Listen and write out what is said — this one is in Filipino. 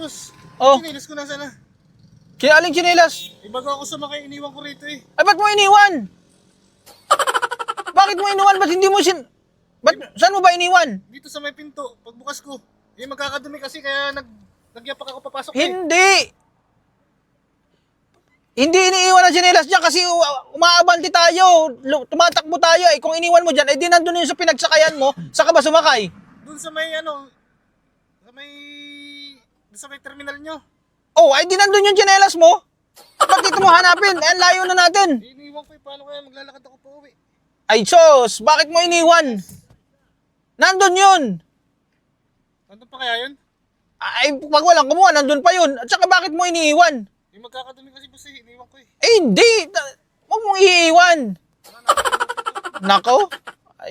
Boss, Oh. Chinilas ko na sana. Aling chinelas? Bago ako sumakay, iniwan ko rito eh. Ay, ba't mo iniwan? Bakit mo iniwan? Ba't hindi mo saan mo ba iniwan? Dito sa may pinto, pagbukas ko. Eh magkakadumi kasi kaya nagyapak ako papasok eh. Hindi! Hindi iniiwan ang chinelas dyan kasi umaabanti tayo. Tumatakbo tayo eh. Kung iniwan mo dyan, eh di nandun yun sa pinagsakayan mo, saka ba sumakay? Doon sa may sa may terminal nyo. Oh, ay di nandun yung chinelas mo. Ba't dito mo hanapin? Eh, layo na natin. Eh, iniwan ko eh, paano kaya maglalakad ako pa uwi? Ay, sos, bakit mo iniwan? Nandun yun. Ano pa kaya yun? Ay, pag walang kumuha, nandun pa yun. At saka bakit mo iniiwan? Eh magkakadumi kasi boss eh, iniwan ko eh. Eh, hindi. Huwag mong iiwan. Nako.